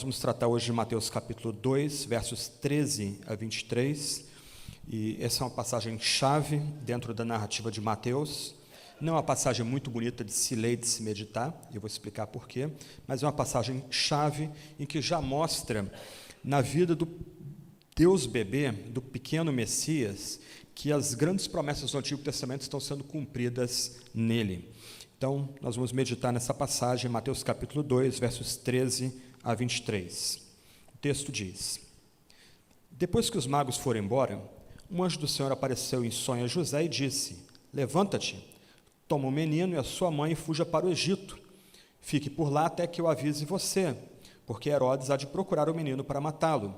Vamos tratar hoje de Mateus capítulo 2, versos 13 a 23, e essa é uma passagem chave dentro da narrativa de Mateus. Não é uma passagem muito bonita de se ler e de se meditar, eu vou explicar por quê, mas é uma passagem chave em que já mostra na vida do Deus bebê, do pequeno Messias, que as grandes promessas do Antigo Testamento estão sendo cumpridas nele. Então, nós vamos meditar nessa passagem, Mateus capítulo 2, versos 13 a 23. O texto diz: Depois que os magos foram embora, um anjo do Senhor apareceu em sonho a José e disse: Levanta-te, toma o menino e a sua mãe e fuja para o Egito. Fique por lá até que eu avise você, porque Herodes há de procurar o menino para matá-lo.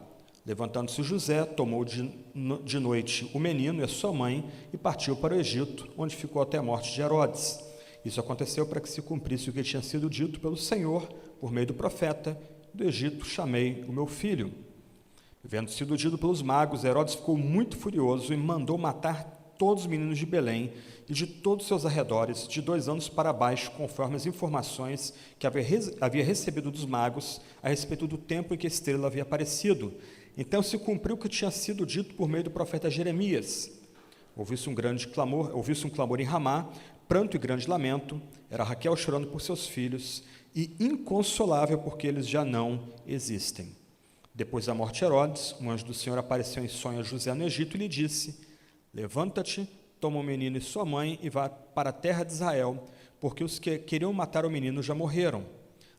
Levantando-se José, tomou de noite o menino e a sua mãe e partiu para o Egito, onde ficou até a morte de Herodes. Isso aconteceu para que se cumprisse o que tinha sido dito pelo Senhor, por meio do profeta: do Egito chamei o meu filho. Vendo sido dito pelos magos, Herodes ficou muito furioso e mandou matar todos os meninos de Belém e de todos os seus arredores, de 2 anos para baixo, conforme as informações que havia recebido dos magos a respeito do tempo em que a estrela havia aparecido. Então se cumpriu o que tinha sido dito por meio do profeta Jeremias. Ouviu-se um clamor em Ramá, pranto e grande lamento. Era Raquel chorando por seus filhos e inconsolável porque eles já não existem. Depois da morte de Herodes, um anjo do Senhor apareceu em sonho a José no Egito e lhe disse: Levanta-te, toma o menino e sua mãe e vá para a terra de Israel, porque os que queriam matar o menino já morreram.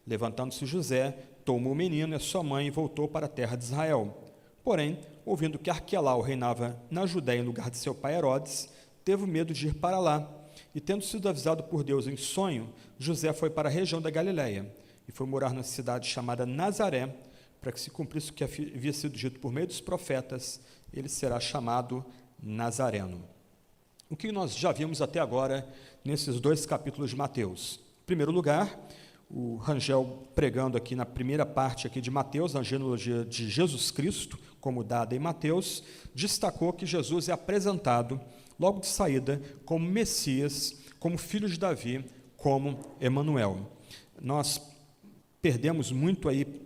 Levantando-se José, tomou o menino e a sua mãe e voltou para a terra de Israel. Porém, ouvindo que Arquelau reinava na Judéia em lugar de seu pai Herodes, teve medo de ir para lá. E tendo sido avisado por Deus em sonho, José foi para a região da Galileia e foi morar na cidade chamada Nazaré, para que se cumprisse o que havia sido dito por meio dos profetas: ele será chamado Nazareno. O que nós já vimos até agora nesses 2 capítulos de Mateus? Em primeiro lugar, o Rangel pregando aqui na primeira parte aqui de Mateus, na genealogia de Jesus Cristo, como dada em Mateus, destacou que Jesus é apresentado logo de saída como Messias, como filho de Davi, como Emanuel. Nós perdemos muito aí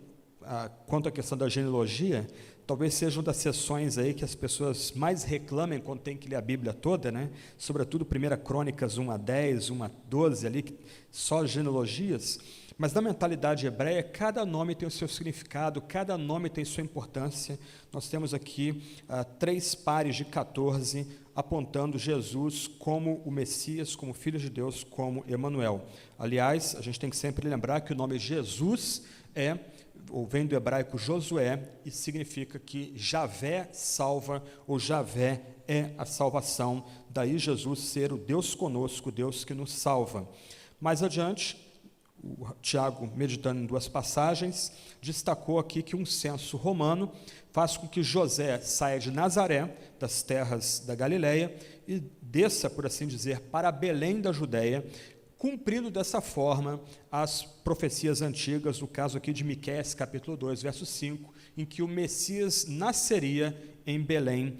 quanto à questão da genealogia. Talvez seja uma das sessões aí que as pessoas mais reclamem quando tem que ler a Bíblia toda, né? Sobretudo 1 Crônicas 1 a 10, 1 a 12, ali, só genealogias. Mas na mentalidade hebreia, cada nome tem o seu significado, cada nome tem sua importância. Nós temos aqui 3 pares de 14, apontando Jesus como o Messias, como Filho de Deus, como Emanuel. Aliás, a gente tem que sempre lembrar que o nome Jesus vem do hebraico Josué, e significa que Javé salva, ou Javé é a salvação. Daí Jesus ser o Deus conosco, o Deus que nos salva. Mais adiante, o Tiago, meditando em 2 passagens, destacou aqui que um censo romano faz com que José saia de Nazaré, das terras da Galileia, e desça, por assim dizer, para Belém da Judéia, cumprindo dessa forma as profecias antigas, no caso aqui de Miqueias, capítulo 2, verso 5, em que o Messias nasceria em Belém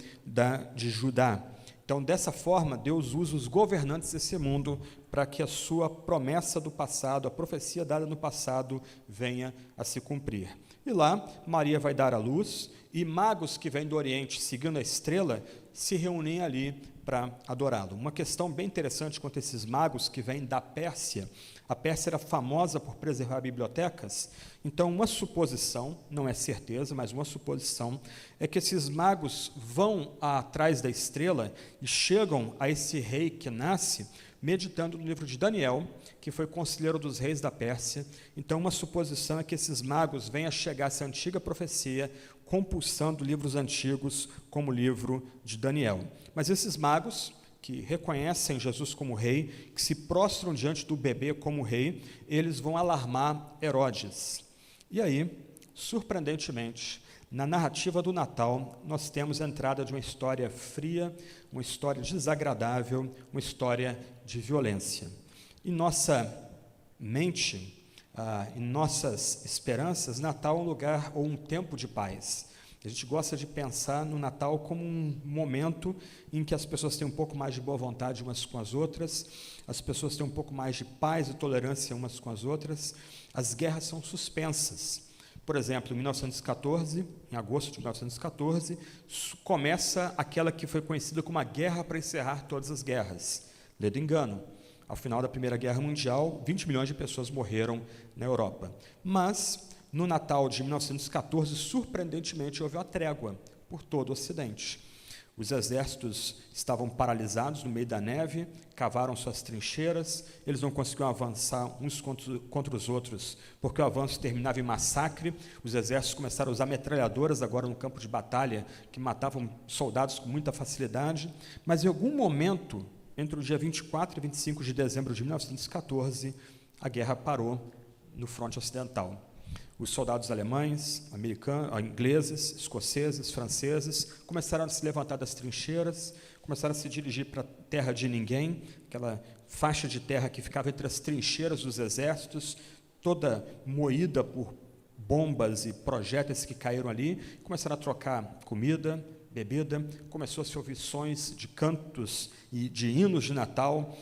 de Judá. Então, dessa forma, Deus usa os governantes desse mundo para que a sua promessa do passado, a profecia dada no passado, venha a se cumprir. E lá, Maria vai dar à luz, e magos que vêm do Oriente, seguindo a estrela, se reúnem ali para adorá-lo. Uma questão bem interessante quanto a esses magos que vêm da Pérsia. A Pérsia era famosa por preservar bibliotecas, então uma suposição, não é certeza, mas uma suposição, é que esses magos vão atrás da estrela e chegam a esse rei que nasce, meditando no livro de Daniel, que foi conselheiro dos reis da Pérsia. Então uma suposição é que esses magos venham a chegar a essa antiga profecia, compulsando livros antigos como o livro de Daniel. Mas esses magos, que reconhecem Jesus como rei, que se prostram diante do bebê como rei, eles vão alarmar Herodes. E aí, surpreendentemente, na narrativa do Natal, nós temos a entrada de uma história fria, uma história desagradável, uma história de violência. Em nossa mente, em nossas esperanças, Natal é um lugar ou um tempo de paz. A gente gosta de pensar no Natal como um momento em que as pessoas têm um pouco mais de boa vontade umas com as outras, as pessoas têm um pouco mais de paz e tolerância umas com as outras, as guerras são suspensas. Por exemplo, em 1914, em agosto de 1914, começa aquela que foi conhecida como a Guerra para Encerrar Todas as Guerras. Ledo engano. Ao final da Primeira Guerra Mundial, 20 milhões de pessoas morreram na Europa. Mas, no Natal de 1914, surpreendentemente, houve uma trégua por todo o Ocidente. Os exércitos estavam paralisados no meio da neve, cavaram suas trincheiras, eles não conseguiam avançar uns contra os outros, porque o avanço terminava em massacre. Os exércitos começaram a usar metralhadoras agora no campo de batalha, que matavam soldados com muita facilidade, mas em algum momento, entre o dia 24 e 25 de dezembro de 1914, a guerra parou no fronte ocidental. Os soldados alemães, americanos, ingleses, escoceses, franceses começaram a se levantar das trincheiras, começaram a se dirigir para a terra de ninguém, aquela faixa de terra que ficava entre as trincheiras dos exércitos, toda moída por bombas e projéteis que caíram ali. Começaram a trocar comida, bebida, começou a se ouvir sons de cantos e de hinos de Natal.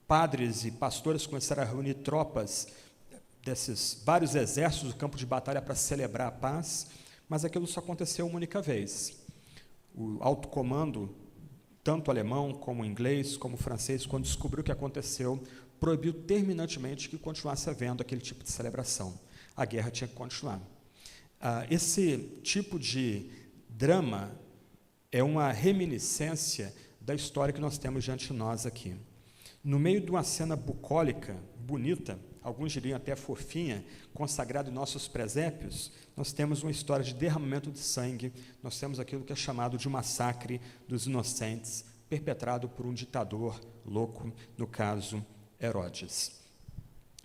Padres e pastores começaram a reunir tropas desses vários exércitos do campo de batalha para celebrar a paz, mas aquilo só aconteceu uma única vez. O alto comando, tanto alemão como inglês, como francês, quando descobriu o que aconteceu, proibiu terminantemente que continuasse havendo aquele tipo de celebração. A guerra tinha que continuar. Esse tipo de drama é uma reminiscência da história que nós temos diante de nós aqui. No meio de uma cena bucólica, bonita, alguns diriam até fofinha, consagrada em nossos presépios, nós temos uma história de derramamento de sangue, nós temos aquilo que é chamado de massacre dos inocentes, perpetrado por um ditador louco, no caso, Herodes.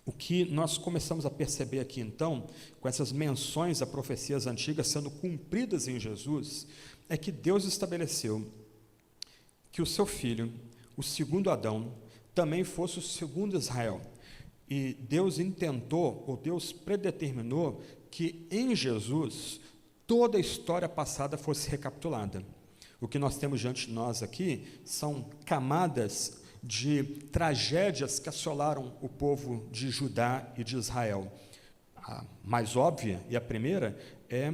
O que nós começamos a perceber aqui, então, com essas menções a profecias antigas sendo cumpridas em Jesus, é que Deus estabeleceu que o seu filho, o segundo Adão, também fosse o segundo Israel. E Deus intentou, ou Deus predeterminou, que em Jesus toda a história passada fosse recapitulada. O que nós temos diante de nós aqui são camadas de tragédias que assolaram o povo de Judá e de Israel. A mais óbvia, e a primeira, é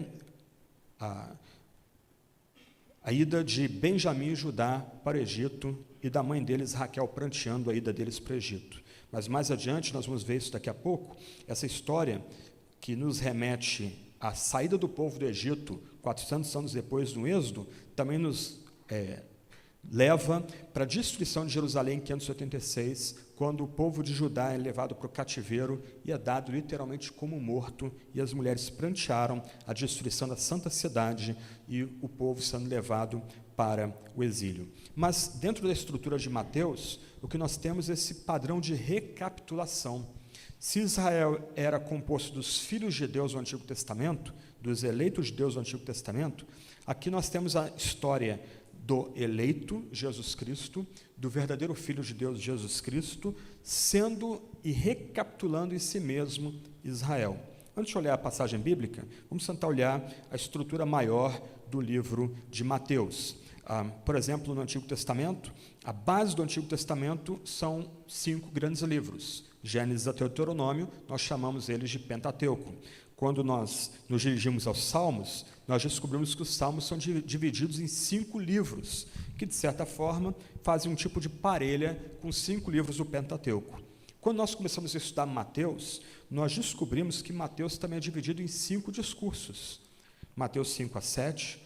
a ida de Benjamim e Judá para o Egito, e da mãe deles, Raquel, pranteando a ida deles para o Egito. Mas mais adiante, nós vamos ver isso daqui a pouco, essa história que nos remete à saída do povo do Egito, 400 anos depois do Êxodo, também nos leva para a destruição de Jerusalém em 586, quando o povo de Judá é levado para o cativeiro e é dado literalmente como morto, e as mulheres prantearam a destruição da santa cidade e o povo sendo levado para o exílio. Mas dentro da estrutura de Mateus, o que nós temos é esse padrão de recapitulação. Se Israel era composto dos filhos de Deus do Antigo Testamento, dos eleitos de Deus do Antigo Testamento, aqui nós temos a história do eleito, Jesus Cristo, do verdadeiro Filho de Deus, Jesus Cristo, sendo e recapitulando em si mesmo Israel. Antes de olhar a passagem bíblica, vamos tentar olhar a estrutura maior do livro de Mateus. Por exemplo, no Antigo Testamento, a base do Antigo Testamento são 5 grandes livros. Gênesis a Deuteronômio, nós chamamos eles de Pentateuco. Quando nós nos dirigimos aos Salmos, nós descobrimos que os Salmos são divididos em 5 livros, que, de certa forma, fazem um tipo de parelha com 5 livros do Pentateuco. Quando nós começamos a estudar Mateus, nós descobrimos que Mateus também é dividido em 5 discursos. Mateus 5 a 7,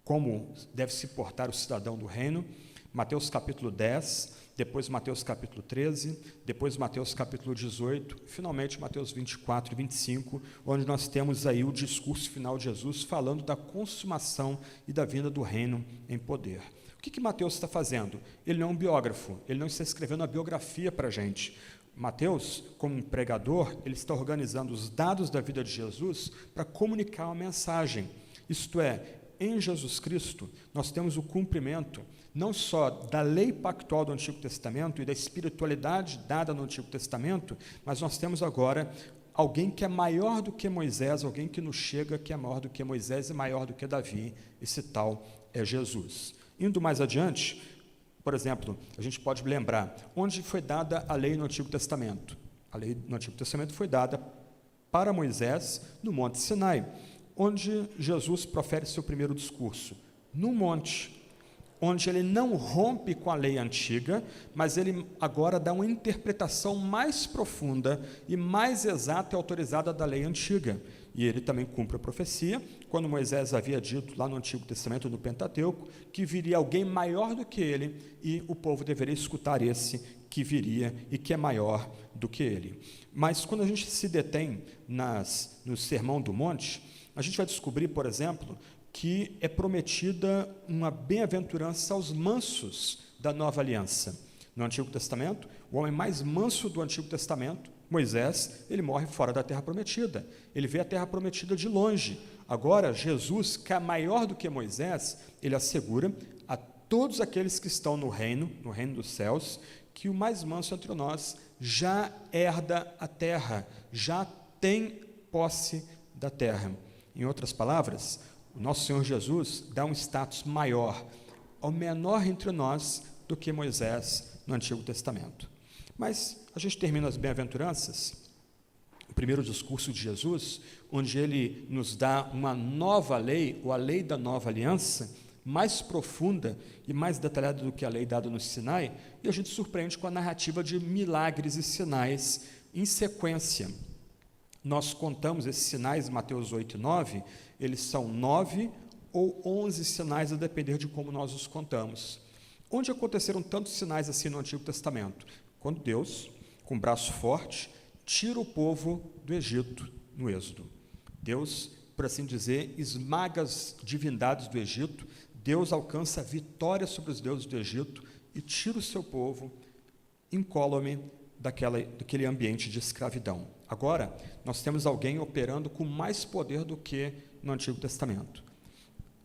como deve se portar o cidadão do reino, Mateus capítulo 10, depois Mateus capítulo 13, depois Mateus capítulo 18, finalmente Mateus 24 e 25, onde nós temos aí o discurso final de Jesus falando da consumação e da vinda do reino em poder. O que Mateus está fazendo? Ele não é um biógrafo, ele não está escrevendo a biografia para a gente. Mateus, como um pregador, ele está organizando os dados da vida de Jesus para comunicar uma mensagem. Isto é, em Jesus Cristo, nós temos o cumprimento não só da lei pactual do Antigo Testamento e da espiritualidade dada no Antigo Testamento, mas nós temos agora alguém que é maior do que Moisés, alguém que nos chega que é maior do que Moisés e maior do que Davi, esse tal é Jesus. Indo mais adiante, por exemplo, a gente pode lembrar onde foi dada a lei no Antigo Testamento. A lei no Antigo Testamento foi dada para Moisés no Monte Sinai, onde Jesus profere seu primeiro discurso. No monte, onde ele não rompe com a lei antiga, mas ele agora dá uma interpretação mais profunda e mais exata e autorizada da lei antiga. E ele também cumpre a profecia, quando Moisés havia dito lá no Antigo Testamento, no Pentateuco, que viria alguém maior do que ele, e o povo deveria escutar esse que viria e que é maior do que ele. Mas quando a gente se detém no Sermão do Monte, a gente vai descobrir, por exemplo, que é prometida uma bem-aventurança aos mansos da nova aliança. No Antigo Testamento, o homem mais manso do Antigo Testamento, Moisés, ele morre fora da terra prometida. Ele vê a terra prometida de longe. Agora, Jesus, que é maior do que Moisés, ele assegura a todos aqueles que estão no reino dos céus, que o mais manso entre nós já herda a terra, já tem posse da terra. Em outras palavras, o nosso Senhor Jesus dá um status maior ao menor entre nós do que Moisés no Antigo Testamento. Mas a gente termina as bem-aventuranças, o primeiro discurso de Jesus, onde ele nos dá uma nova lei, ou a lei da nova aliança, mais profunda e mais detalhada do que a lei dada no Sinai, e a gente surpreende com a narrativa de milagres e sinais em sequência. Nós contamos esses sinais, Mateus 8 e 9, eles são 9 ou 11 sinais, a depender de como nós os contamos. Onde aconteceram tantos sinais assim no Antigo Testamento? Quando Deus, com braço forte, tira o povo do Egito, no Êxodo. Deus, por assim dizer, esmaga as divindades do Egito, Deus alcança a vitória sobre os deuses do Egito e tira o seu povo incólume daquele ambiente de escravidão. Agora, nós temos alguém operando com mais poder do que no Antigo Testamento.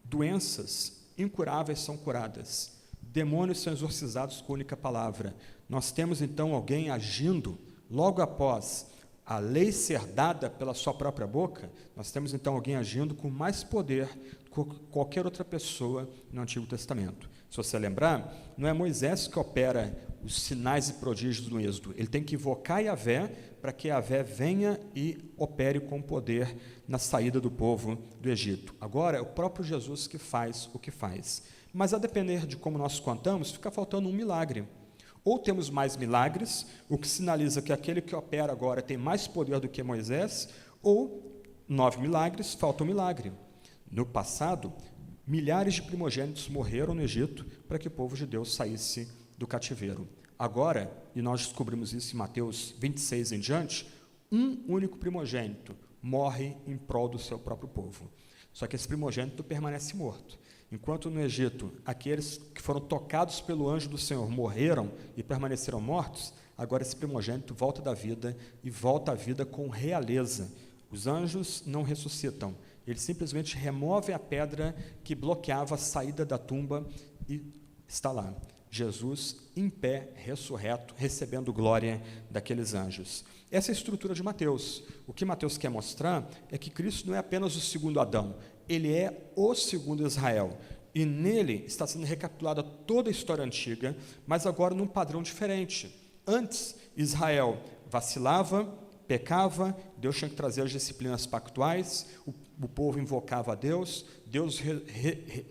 Doenças incuráveis são curadas, demônios são exorcizados com a única palavra. Nós temos, então, alguém agindo logo após a lei ser dada pela sua própria boca, nós temos, então, alguém agindo com mais poder do que qualquer outra pessoa no Antigo Testamento. Se você lembrar, não é Moisés que opera os sinais e prodígios no Êxodo, ele tem que invocar Yahvé para que Yahvé venha e opere com poder na saída do povo do Egito. Agora, é o próprio Jesus que faz o que faz. Mas, a depender de como nós contamos, fica faltando um milagre. Ou temos mais milagres, o que sinaliza que aquele que opera agora tem mais poder do que Moisés, ou 9 milagres, falta um milagre. No passado, milhares de primogênitos morreram no Egito para que o povo de Deus saísse do cativeiro. Agora, e nós descobrimos isso em Mateus 26 em diante, um único primogênito morre em prol do seu próprio povo. Só que esse primogênito permanece morto. Enquanto no Egito, aqueles que foram tocados pelo anjo do Senhor morreram e permaneceram mortos, agora esse primogênito volta da vida e volta à vida com realeza. Os anjos não ressuscitam, eles simplesmente removem a pedra que bloqueava a saída da tumba e está lá. Jesus em pé, ressurreto, recebendo glória daqueles anjos. Essa é a estrutura de Mateus. O que Mateus quer mostrar é que Cristo não é apenas o segundo Adão, ele é o segundo Israel. E nele está sendo recapitulada toda a história antiga, mas agora num padrão diferente. Antes, Israel vacilava, pecava, Deus tinha que trazer as disciplinas pactuais, o povo invocava a Deus, Deus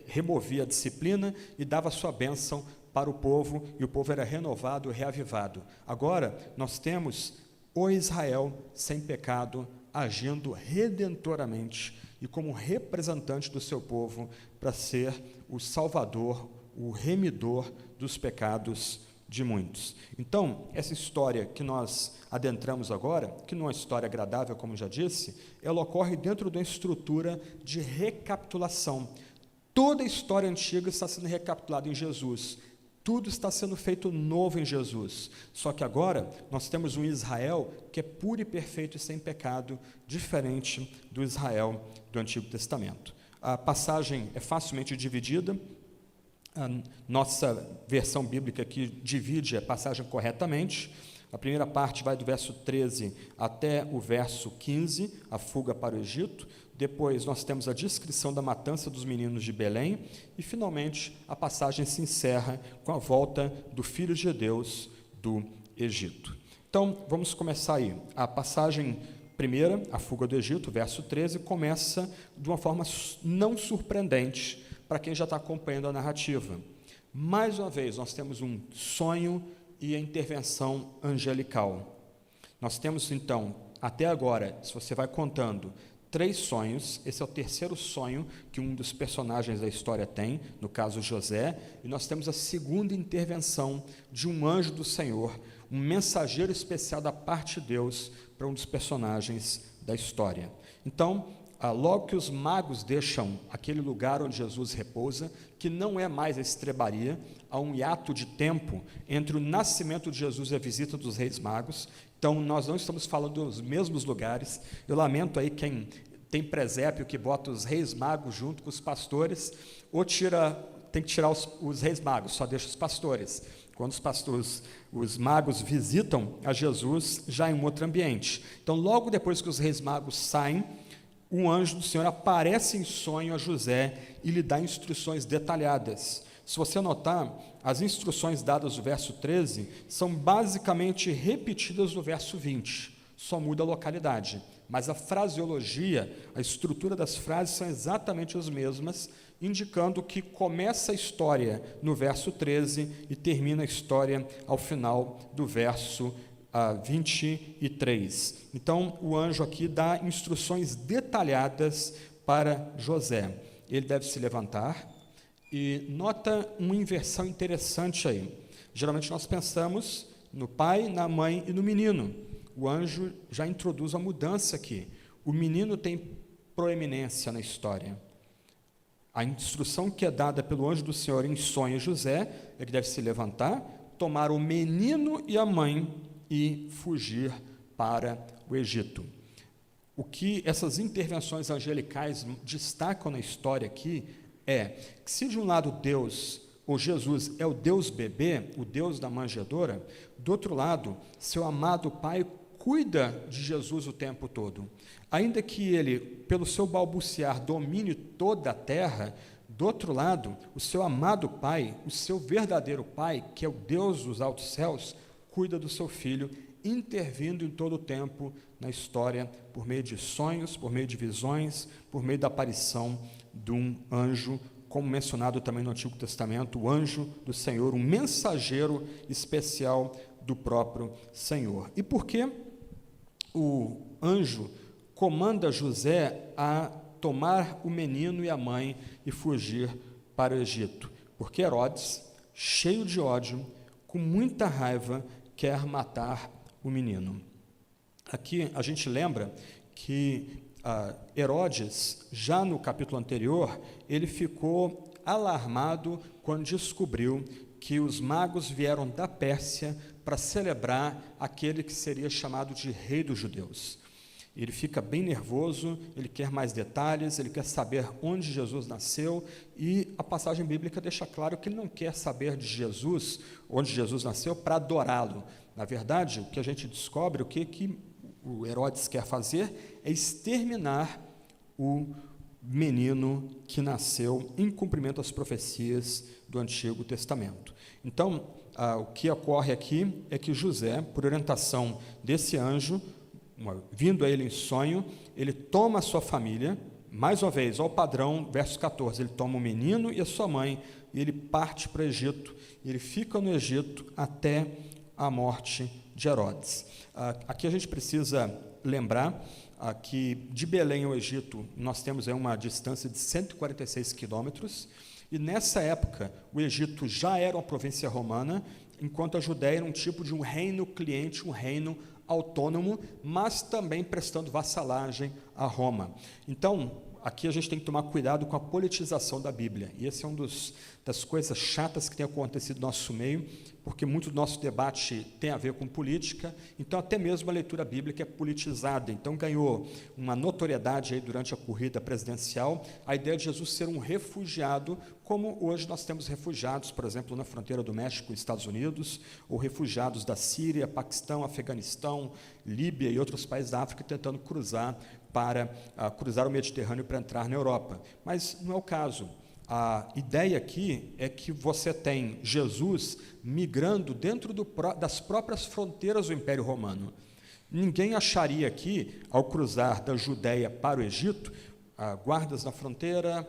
removia a disciplina e dava a sua bênção para o povo, e o povo era renovado, reavivado. Agora, nós temos o Israel sem pecado, agindo redentoramente e como representante do seu povo para ser o salvador, o remidor dos pecados de muitos. Então, essa história que nós adentramos agora, que não é uma história agradável, como já disse, ela ocorre dentro de uma estrutura de recapitulação. Toda a história antiga está sendo recapitulada em Jesus. Tudo está sendo feito novo em Jesus. Só que agora nós temos um Israel que é puro e perfeito e sem pecado, diferente do Israel do Antigo Testamento. A passagem é facilmente dividida. A nossa versão bíblica aqui divide a passagem corretamente. A primeira parte vai do verso 13 até o verso 15, a fuga para o Egito. Depois nós temos a descrição da matança dos meninos de Belém. E, finalmente, a passagem se encerra com a volta do Filho de Deus do Egito. Então, vamos começar aí. A passagem primeira, a fuga do Egito, verso 13, começa de uma forma não surpreendente para quem já está acompanhando a narrativa. Mais uma vez, nós temos um sonho e a intervenção angelical. Nós temos, então, até agora, se você vai contando, 3 sonhos. Esse é o terceiro sonho que um dos personagens da história tem, no caso José, e nós temos a segunda intervenção de um anjo do Senhor, um mensageiro especial da parte de Deus para um dos personagens da história. Então, logo que os magos deixam aquele lugar onde Jesus repousa, que não é mais a estrebaria, há um hiato de tempo entre o nascimento de Jesus e a visita dos reis magos. Então, nós não estamos falando dos mesmos lugares. Eu lamento aí quem tem presépio que bota os reis magos junto com os pastores, ou tem que tirar os reis magos, só deixa os pastores. Quando os magos visitam a Jesus, já em um outro ambiente. Então, logo depois que os reis magos saem, um anjo do Senhor aparece em sonho a José e lhe dá instruções detalhadas. Se você notar, as instruções dadas no verso 13 são basicamente repetidas no verso 20, só muda a localidade, mas a fraseologia, a estrutura das frases são exatamente as mesmas, indicando que começa a história no verso 13 e termina a história ao final do verso 23. Então, o anjo aqui dá instruções detalhadas para José. Ele deve se levantar, e nota uma inversão interessante aí. Geralmente nós pensamos no pai, na mãe e no menino. O anjo já introduz a mudança aqui. O menino tem proeminência na história. A instrução que é dada pelo anjo do Senhor em sonho a José é que deve se levantar, tomar o menino e a mãe e fugir para o Egito. O que essas intervenções angelicais destacam na história aqui é que, se de um lado Deus, ou Jesus, é o Deus bebê, o Deus da manjedoura, do outro lado, seu amado Pai cuida de Jesus o tempo todo. Ainda que ele, pelo seu balbuciar, domine toda a terra, do outro lado, o seu amado Pai, o seu verdadeiro Pai, que é o Deus dos altos céus, cuida do seu Filho, intervindo em todo o tempo na história, por meio de sonhos, por meio de visões, por meio da aparição de um anjo, como mencionado também no Antigo Testamento, o anjo do Senhor, um mensageiro especial do próprio Senhor. E por que o anjo comanda José a tomar o menino e a mãe e fugir para o Egito? Porque Herodes, cheio de ódio, com muita raiva, quer matar o menino. Aqui a gente lembra que Herodes, já no capítulo anterior, ele ficou alarmado quando descobriu que os magos vieram da Pérsia para celebrar aquele que seria chamado de rei dos judeus. Ele fica bem nervoso, ele quer mais detalhes, ele quer saber onde Jesus nasceu, e a passagem bíblica deixa claro que ele não quer saber de Jesus, onde Jesus nasceu, para adorá-lo. Na verdade, o que a gente descobre, o que o Herodes quer fazer, é exterminar o menino que nasceu em cumprimento às profecias do Antigo Testamento. Então, o que ocorre aqui é que José, por orientação desse anjo, vindo a ele em sonho, ele toma a sua família, mais uma vez, ao padrão, verso 14, ele toma o menino e a sua mãe, e ele parte para o Egito, ele fica no Egito até a morte de Herodes. Aqui a gente precisa lembrar que de Belém ao Egito nós temos uma distância de 146 quilômetros, e nessa época o Egito já era uma província romana, enquanto a Judéia era um tipo de um reino cliente, um reino autônomo, mas também prestando vassalagem a Roma. Então, aqui a gente tem que tomar cuidado com a politização da Bíblia, e essa é uma das coisas chatas que tem acontecido no nosso meio, porque muito do nosso debate tem a ver com política, então até mesmo a leitura bíblica é politizada, então ganhou uma notoriedade aí durante a corrida presidencial, a ideia de Jesus ser um refugiado, como hoje nós temos refugiados, por exemplo, na fronteira do México e Estados Unidos, ou refugiados da Síria, Paquistão, Afeganistão, Líbia e outros países da África tentando cruzar o Mediterrâneo para entrar na Europa, mas não é o caso. A ideia aqui é que você tem Jesus migrando dentro das próprias fronteiras do Império Romano. Ninguém acharia aqui, ao cruzar da Judéia para o Egito, guardas na fronteira,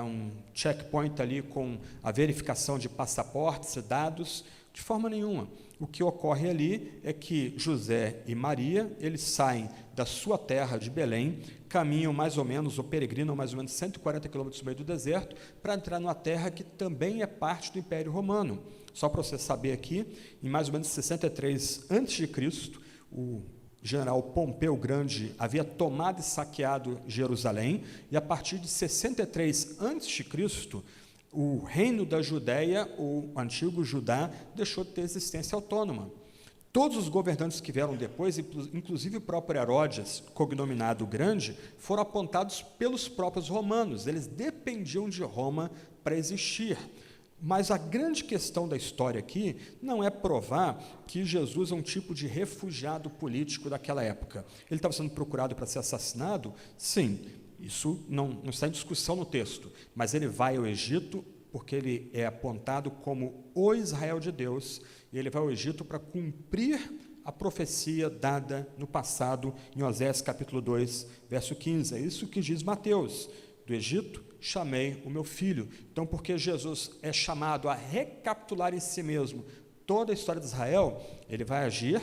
um checkpoint ali com a verificação de passaportes e dados, de forma nenhuma. O que ocorre ali é que José e Maria, eles saem da sua terra de Belém, caminham mais ou menos, ou peregrinam mais ou menos 140 quilômetros no meio do deserto, para entrar numa terra que também é parte do Império Romano. Só para você saber aqui, em mais ou menos 63 a.C., o general Pompeu Grande havia tomado e saqueado Jerusalém, e a partir de 63 a.C., o reino da Judéia, o antigo Judá, deixou de ter existência autônoma. Todos os governantes que vieram depois, inclusive o próprio Herodes, cognominado Grande, foram apontados pelos próprios romanos. Eles dependiam de Roma para existir. Mas a grande questão da história aqui não é provar que Jesus é um tipo de refugiado político daquela época. Ele estava sendo procurado para ser assassinado? Sim, isso não está em discussão no texto, mas ele vai ao Egito porque ele é apontado como o Israel de Deus, e ele vai ao Egito para cumprir a profecia dada no passado, em Oséias capítulo 2, verso 15. É isso que diz Mateus: do Egito chamei o meu filho. Então, porque Jesus é chamado a recapitular em si mesmo toda a história de Israel, ele vai agir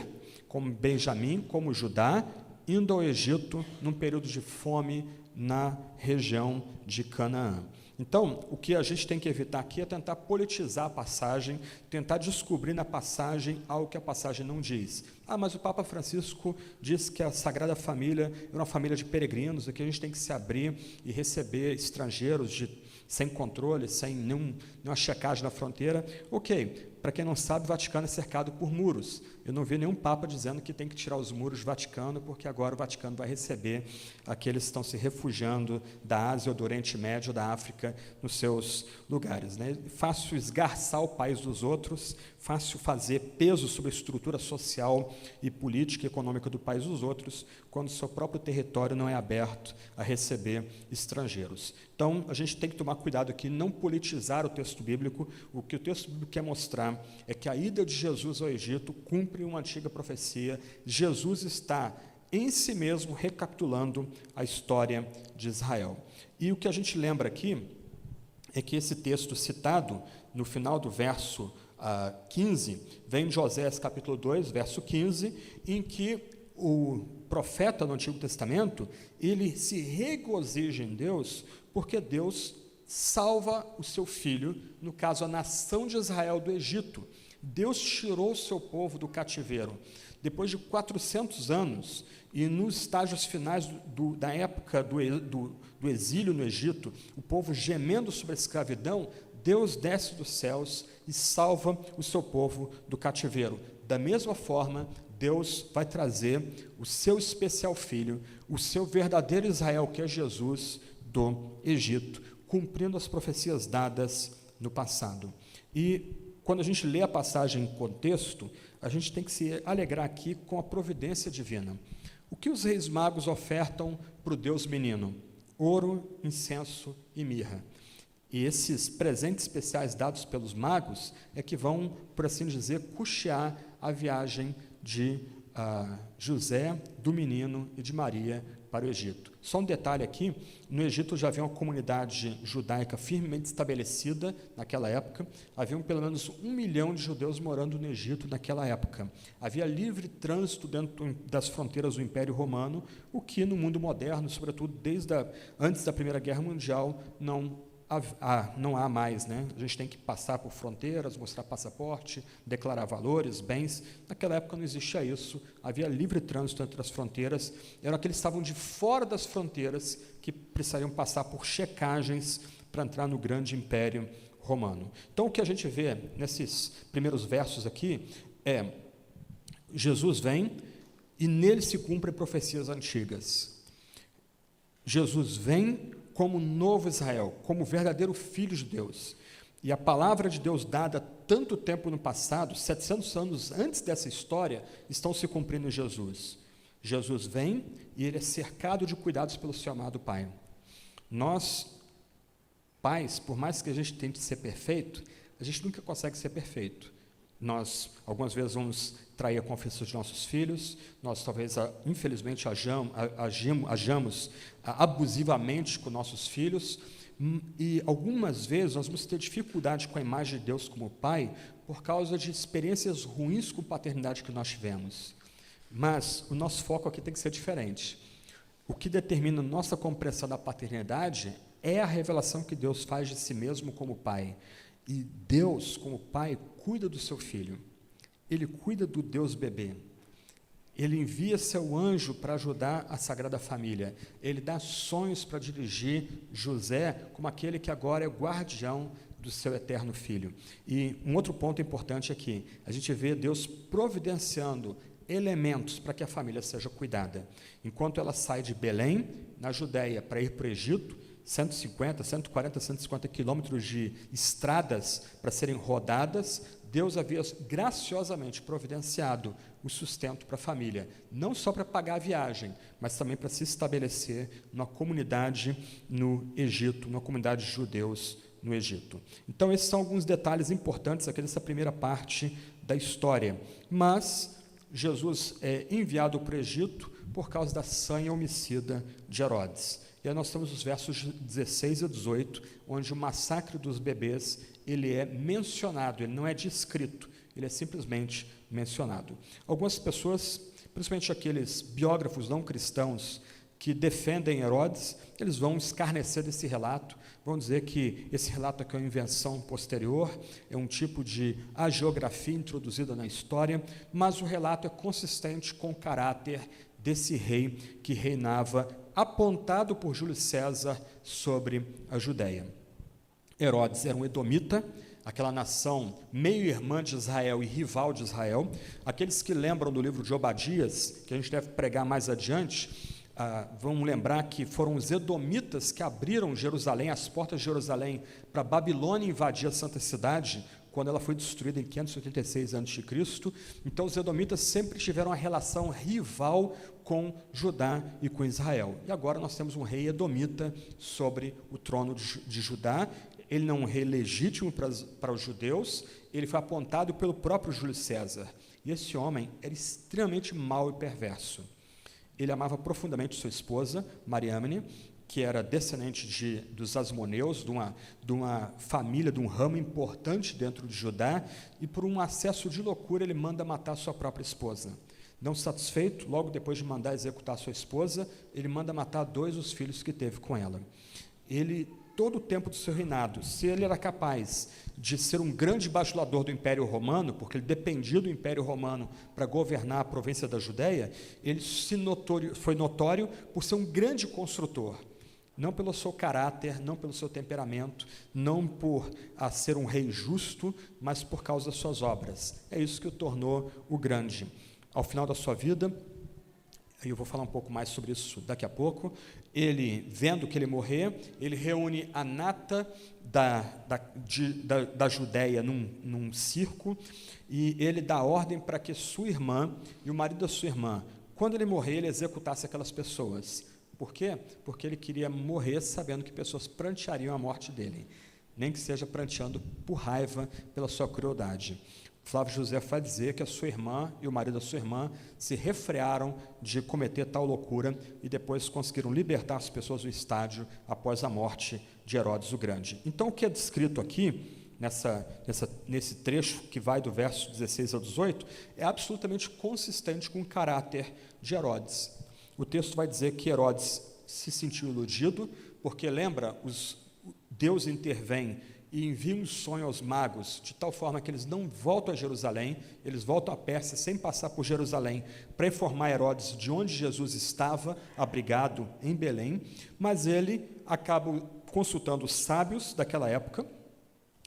como Benjamim, como Judá, indo ao Egito num período de fome na região de Canaã. Então, o que a gente tem que evitar aqui é tentar politizar a passagem, tentar descobrir na passagem algo que a passagem não diz. Mas o Papa Francisco diz que a Sagrada Família é uma família de peregrinos, e que a gente tem que se abrir e receber estrangeiros sem controle, sem nenhuma checagem na fronteira. Ok, para quem não sabe, o Vaticano é cercado por muros. Eu não vi nenhum Papa dizendo que tem que tirar os muros do Vaticano, porque agora o Vaticano vai receber aqueles que estão se refugiando da Ásia ou do Oriente Médio, da África, nos seus lugares. Né? Fácil esgarçar o país dos outros, fácil fazer peso sobre a estrutura social e política e econômica do país dos outros, quando o seu próprio território não é aberto a receber estrangeiros. Então, a gente tem que tomar cuidado aqui, não politizar o texto bíblico. O que o texto bíblico quer mostrar é que a ida de Jesus ao Egito cumpre uma antiga profecia. Jesus está em si mesmo recapitulando a história de Israel. E o que a gente lembra aqui é que esse texto citado no final do verso 15, vem de Oséias capítulo 2, verso 15, em que o profeta no Antigo Testamento, ele se regozija em Deus, porque Deus salva o seu filho, no caso a nação de Israel do Egito. Deus tirou o seu povo do cativeiro. Depois de 400 anos, e nos estágios finais da época do exílio no Egito, o povo gemendo sobre a escravidão, Deus desce dos céus e salva o seu povo do cativeiro. Da mesma forma, Deus vai trazer o seu especial filho, o seu verdadeiro Israel, que é Jesus, do Egito, cumprindo as profecias dadas no passado. E quando a gente lê a passagem em contexto, a gente tem que se alegrar aqui com a providência divina. O que os reis magos ofertam para o Deus menino? Ouro, incenso e mirra. E esses presentes especiais dados pelos magos é que vão, por assim dizer, custear a viagem de José, do menino e de Maria para o Egito. Só um detalhe aqui, no Egito já havia uma comunidade judaica firmemente estabelecida naquela época, haviam pelo menos 1 milhão de judeus morando no Egito naquela época. Havia livre trânsito dentro das fronteiras do Império Romano, o que no mundo moderno, sobretudo antes da Primeira Guerra Mundial, não há mais, né? A gente tem que passar por fronteiras, mostrar passaporte, declarar valores, bens. Naquela época não existia isso, havia livre trânsito entre as fronteiras, eram aqueles que estavam de fora das fronteiras que precisariam passar por checagens para entrar no grande Império Romano. Então, o que a gente vê nesses primeiros versos aqui é: Jesus vem e nele se cumprem profecias antigas. Jesus vem como novo Israel, como verdadeiro filho de Deus. E a palavra de Deus dada tanto tempo no passado, 700 anos antes dessa história, estão se cumprindo em Jesus. Jesus vem e ele é cercado de cuidados pelo seu amado Pai. Nós, pais, por mais que a gente tente ser perfeito, a gente nunca consegue ser perfeito. Nós, algumas vezes, vamos trair a confiança de nossos filhos, nós talvez, infelizmente, ajamos abusivamente com nossos filhos, e algumas vezes nós vamos ter dificuldade com a imagem de Deus como Pai por causa de experiências ruins com paternidade que nós tivemos. Mas o nosso foco aqui tem que ser diferente. O que determina nossa compreensão da paternidade é a revelação que Deus faz de si mesmo como Pai. E Deus, como Pai, cuida do seu filho. Ele cuida do Deus bebê. Ele envia seu anjo para ajudar a Sagrada Família. Ele dá sonhos para dirigir José como aquele que agora é guardião do seu eterno filho. E um outro ponto importante aqui, a gente vê Deus providenciando elementos para que a família seja cuidada. Enquanto ela sai de Belém, na Judéia, para ir para o Egito, 150 quilômetros de estradas para serem rodadas, Deus havia graciosamente providenciado o sustento para a família, não só para pagar a viagem, mas também para se estabelecer numa comunidade no Egito, numa comunidade de judeus no Egito. Então, esses são alguns detalhes importantes aqui dessa primeira parte da história. Mas Jesus é enviado para o Egito por causa da sanha homicida de Herodes. E aí nós temos os versos 16 e 18, onde o massacre dos bebês, ele é mencionado, ele não é descrito, ele é simplesmente mencionado. Algumas pessoas, principalmente aqueles biógrafos não cristãos que defendem Herodes, eles vão escarnecer desse relato, vão dizer que esse relato aqui é uma invenção posterior, é um tipo de hagiografia introduzida na história, mas o relato é consistente com o caráter desse rei que reinava, apontado por Júlio César sobre a Judéia. Herodes era um edomita, aquela nação meio-irmã de Israel e rival de Israel. Aqueles que lembram do livro de Obadias, que a gente deve pregar mais adiante, vão lembrar que foram os edomitas que abriram Jerusalém, as portas de Jerusalém, para a Babilônia invadir a Santa Cidade, quando ela foi destruída em 586 a.C. Então, os edomitas sempre tiveram uma relação rival com Judá e com Israel. E agora nós temos um rei edomita sobre o trono de Judá. Ele não é um rei legítimo para os judeus, ele foi apontado pelo próprio Júlio César. E esse homem era extremamente mau e perverso. Ele amava profundamente sua esposa, Mariâmene, que era descendente dos Asmoneus, de uma família, de um ramo importante dentro de Judá, e por um acesso de loucura ele manda matar sua própria esposa. Não satisfeito, logo depois de mandar executar sua esposa, ele manda matar 2 dos filhos que teve com ela. Todo o tempo do seu reinado, se ele era capaz de ser um grande bajulador do Império Romano, porque ele dependia do Império Romano para governar a província da Judéia, ele foi notório por ser um grande construtor, não pelo seu caráter, não pelo seu temperamento, não por ser um rei justo, mas por causa das suas obras. É isso que o tornou o grande. Ao final da sua vida, aí eu vou falar um pouco mais sobre isso daqui a pouco, ele, vendo que ele morrer, ele reúne a nata da Judéia num circo, e ele dá ordem para que sua irmã e o marido da sua irmã, quando ele morrer, ele executasse aquelas pessoas. Por quê? Porque ele queria morrer sabendo que pessoas pranteariam a morte dele, nem que seja pranteando por raiva pela sua crueldade. Flávio José vai dizer que a sua irmã e o marido da sua irmã se refrearam de cometer tal loucura e depois conseguiram libertar as pessoas do estádio após a morte de Herodes o Grande. Então, o que é descrito aqui, nesse trecho que vai do verso 16 ao 18, é absolutamente consistente com o caráter de Herodes. O texto vai dizer que Herodes se sentiu iludido, porque lembra, Deus intervém e envia um sonho aos magos, de tal forma que eles não voltam a Jerusalém, eles voltam à Pérsia sem passar por Jerusalém, para informar Herodes de onde Jesus estava, abrigado em Belém, mas ele acaba consultando os sábios daquela época,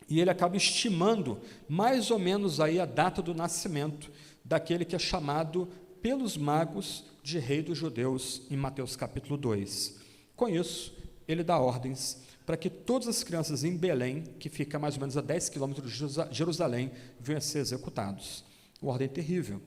e ele acaba estimando mais ou menos aí a data do nascimento daquele que é chamado pelos magos de rei dos judeus, em Mateus capítulo 2. Com isso, ele dá ordens para que todas as crianças em Belém, que fica mais ou menos a 10 quilômetros de Jerusalém, venham a ser executados. Uma ordem terrível.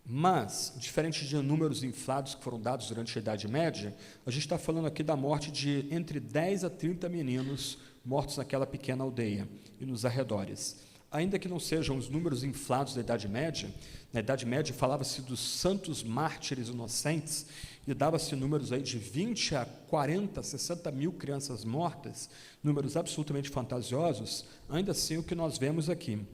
Mas, diferente de números inflados que foram dados durante a Idade Média, a gente está falando aqui da morte de entre 10 a 30 meninos mortos naquela pequena aldeia e nos arredores. ainda que não sejam os números inflados da Idade Média. Na Idade Média falava-se dos santos mártires inocentes e dava-se números aí de 20 a 40, 60 mil crianças mortas, números absolutamente fantasiosos. Ainda assim, o que nós vemos aqui,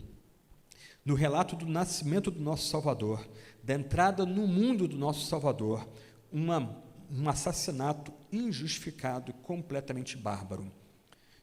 no relato do nascimento do nosso Salvador, da entrada no mundo do nosso Salvador, um assassinato injustificado, completamente bárbaro.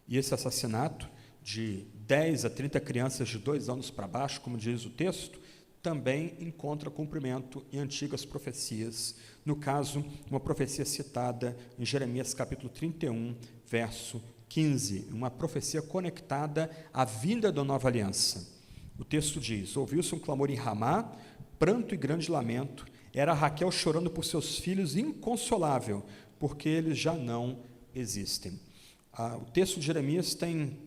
E esse assassinato de 10 a 30 crianças de 2 anos para baixo, como diz o texto, também encontra cumprimento em antigas profecias. No caso, uma profecia citada em Jeremias capítulo 31, verso 15, uma profecia conectada à vinda da nova aliança. O texto diz: ouviu-se um clamor em Ramá, pranto e grande lamento, era Raquel chorando por seus filhos, inconsolável, porque eles já não existem. O texto de Jeremias tem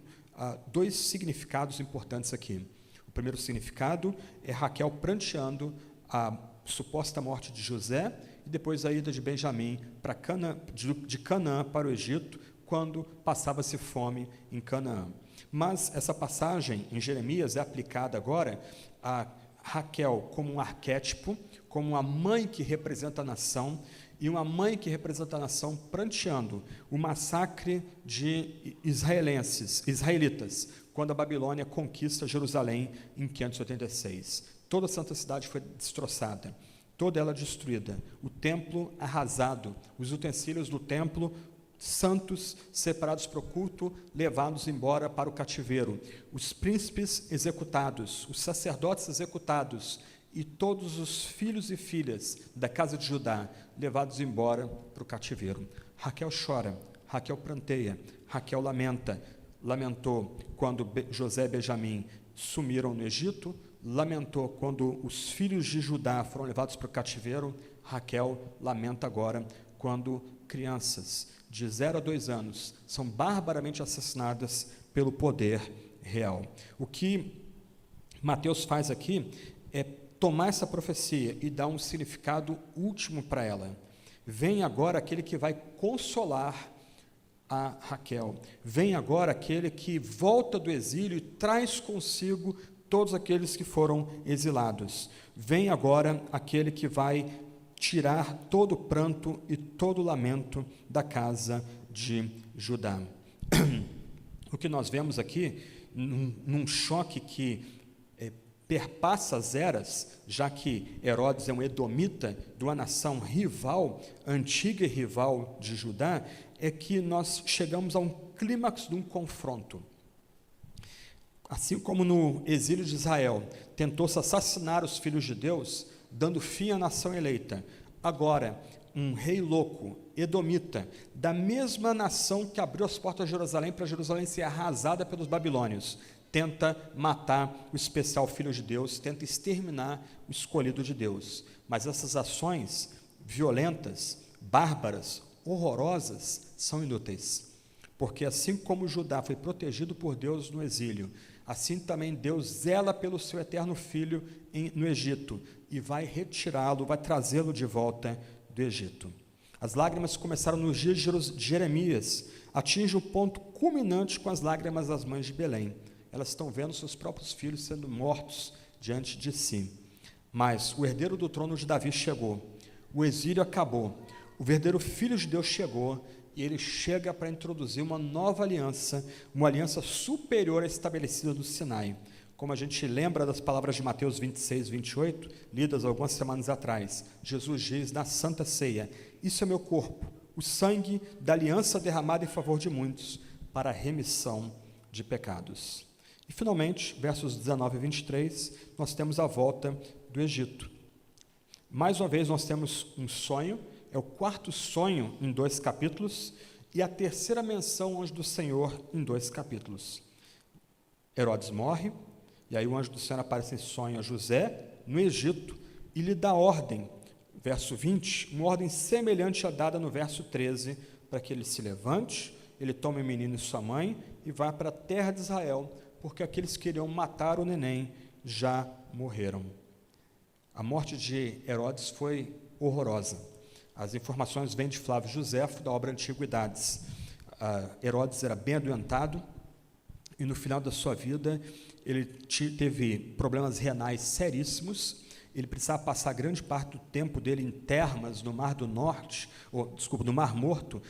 2 significados importantes aqui. O primeiro significado é Raquel pranteando a suposta morte de José e depois a ida de Benjamim para de Canaã para o Egito, quando passava-se fome em Canaã. Mas essa passagem em Jeremias é aplicada agora a Raquel como um arquétipo, como uma mãe que representa a nação, e uma mãe que representa a nação pranteando o massacre de israelitas, quando a Babilônia conquista Jerusalém em 586. Toda a santa cidade foi destroçada, toda ela destruída, o templo arrasado, os utensílios do templo santos, separados para o culto, levados embora para o cativeiro, os príncipes executados, os sacerdotes executados, e todos os filhos e filhas da casa de Judá levados embora para o cativeiro. Raquel chora, Raquel pranteia, Raquel lamentou quando José e Benjamim sumiram no Egito, lamentou quando os filhos de Judá foram levados para o cativeiro. Raquel lamenta agora quando crianças de 0 a 2 anos são barbaramente assassinadas pelo poder real. O que Mateus faz aqui é tomar essa profecia e dar um significado último para ela. Vem agora aquele que vai consolar a Raquel. Vem agora aquele que volta do exílio e traz consigo todos aqueles que foram exilados. Vem agora aquele que vai tirar todo o pranto e todo o lamento da casa de Judá. O que nós vemos aqui, num choque que perpassa as eras, já que Herodes é um edomita de uma nação rival, antiga e rival de Judá, é que nós chegamos a um clímax de um confronto. Assim como no exílio de Israel, tentou-se assassinar os filhos de Deus, dando fim à nação eleita. Agora, um rei louco, edomita, da mesma nação que abriu as portas de Jerusalém para Jerusalém ser arrasada pelos babilônios, tenta matar o especial filho de Deus, tenta exterminar o escolhido de Deus. Mas essas ações violentas, bárbaras, horrorosas, são inúteis. Porque assim como Judá foi protegido por Deus no exílio, assim também Deus zela pelo seu eterno filho no Egito e vai retirá-lo, vai trazê-lo de volta do Egito. As lágrimas começaram nos dias de Jeremias, atinge o ponto culminante com as lágrimas das mães de Belém. Elas estão vendo seus próprios filhos sendo mortos diante de si. Mas o herdeiro do trono de Davi chegou, o exílio acabou, o verdadeiro filho de Deus chegou, e ele chega para introduzir uma nova aliança, uma aliança superior à estabelecida no Sinai. Como a gente lembra das palavras de Mateus 26, 28, lidas algumas semanas atrás, Jesus diz na Santa Ceia: isso é meu corpo, o sangue da aliança derramada em favor de muitos, para a remissão de pecados. E finalmente, versos 19 e 23, nós temos a volta do Egito. Mais uma vez nós temos um sonho, é o 4º sonho em 2 capítulos, e a 3ª menção ao anjo do Senhor em 2 capítulos. Herodes morre, e aí o anjo do Senhor aparece em sonho a José, no Egito, e lhe dá ordem, verso 20, uma ordem semelhante à dada no verso 13, para que ele se levante, ele tome o menino e sua mãe, e vá para a terra de Israel, porque aqueles que queriam matar o neném já morreram. A morte de Herodes foi horrorosa. As informações vêm de Flávio Joséfo, da obra Antiguidades. Herodes era bem adoentado, e no final da sua vida ele teve problemas renais seríssimos. Ele precisava passar grande parte do tempo dele em termas no Mar do Norte, no Mar Morto,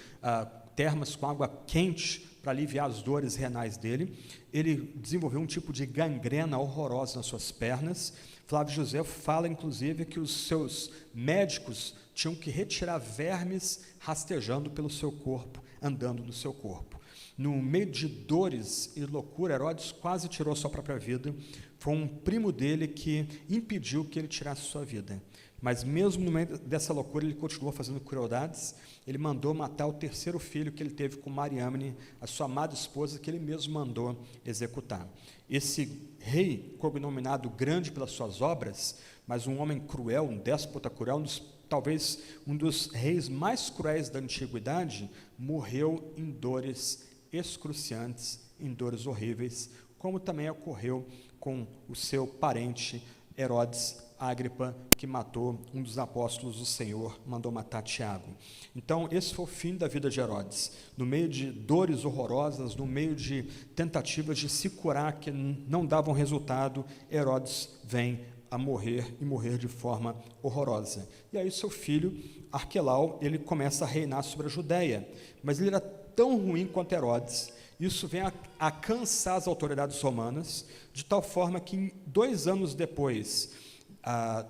termas com água quente para aliviar as dores renais dele. Ele desenvolveu um tipo de gangrena horrorosa nas suas pernas. Flávio José fala, inclusive, que os seus médicos tinham que retirar vermes rastejando pelo seu corpo, andando no seu corpo. No meio de dores e loucura, Herodes quase tirou sua própria vida. Foi um primo dele que impediu que ele tirasse sua vida. Mas mesmo no meio dessa loucura, ele continuou fazendo crueldades. Ele mandou matar o terceiro filho que ele teve com Mariamne, a sua amada esposa, que ele mesmo mandou executar. Esse rei, cognominado grande pelas suas obras, mas um homem cruel, um déspota cruel, talvez um dos reis mais cruéis da antiguidade, morreu em dores excruciantes, em dores horríveis, como também ocorreu com o seu parente Herodes Agripa, que matou um dos apóstolos do Senhor, mandou matar Tiago. Então, esse foi o fim da vida de Herodes. No meio de dores horrorosas, no meio de tentativas de se curar que não davam resultado, Herodes vem a morrer, e morrer de forma horrorosa. E aí seu filho, Arquelau, ele começa a reinar sobre a Judéia, mas ele era tão ruim quanto Herodes. Isso vem a cansar as autoridades romanas, de tal forma que 2 anos depois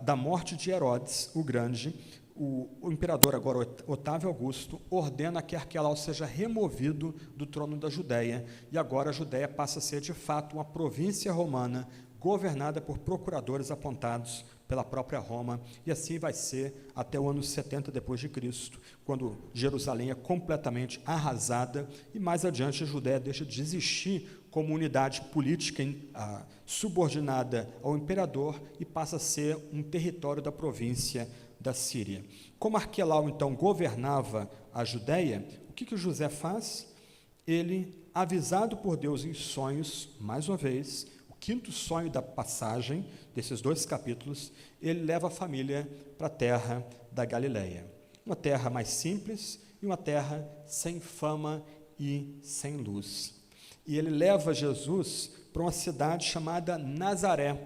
da morte de Herodes o Grande, o imperador agora Otávio Augusto ordena que Arquelau seja removido do trono da Judéia, e agora a Judéia passa a ser de fato uma província romana, governada por procuradores apontados pela própria Roma, e assim vai ser até o ano 70 depois de Cristo, quando Jerusalém é completamente arrasada, e mais adiante a Judéia deixa de existir como unidade política subordinada ao imperador e passa a ser um território da província da Síria. Como Arquelau, então, governava a Judéia, o que José faz? Ele, avisado por Deus em sonhos, mais uma vez, o 5º sonho da passagem, desses 2 capítulos, ele leva a família para a terra da Galileia. Uma terra mais simples e uma terra sem fama e sem luz. E ele leva Jesus para uma cidade chamada Nazaré,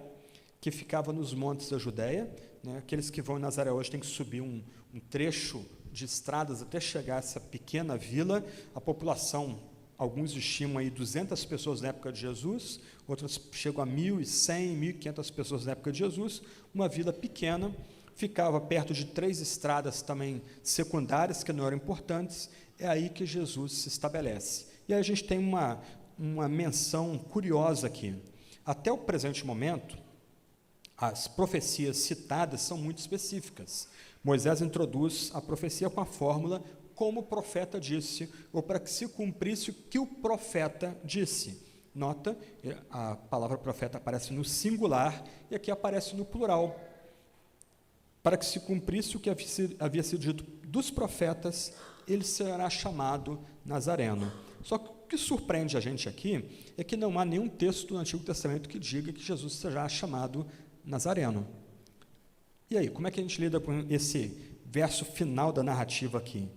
que ficava nos montes da Judéia. Aqueles que vão em Nazaré hoje têm que subir um trecho de estradas até chegar a essa pequena vila. A população, alguns estimam aí 200 pessoas na época de Jesus, outras chegam a 1.100, 1.500 pessoas na época de Jesus. Uma vila pequena, ficava perto de 3 estradas também secundárias, que não eram importantes. É aí que Jesus se estabelece. E aí a gente tem uma menção curiosa aqui. Até o presente momento, as profecias citadas são muito específicas. Moisés introduz a profecia com a fórmula como o profeta disse, ou para que se cumprisse o que o profeta disse. Nota, a palavra profeta aparece no singular e aqui aparece no plural. Para que se cumprisse o que havia sido dito dos profetas, ele será chamado Nazareno. Só que o que surpreende a gente aqui é que não há nenhum texto do Antigo Testamento que diga que Jesus será chamado Nazareno. E aí, como é que a gente lida com esse verso final da narrativa aqui?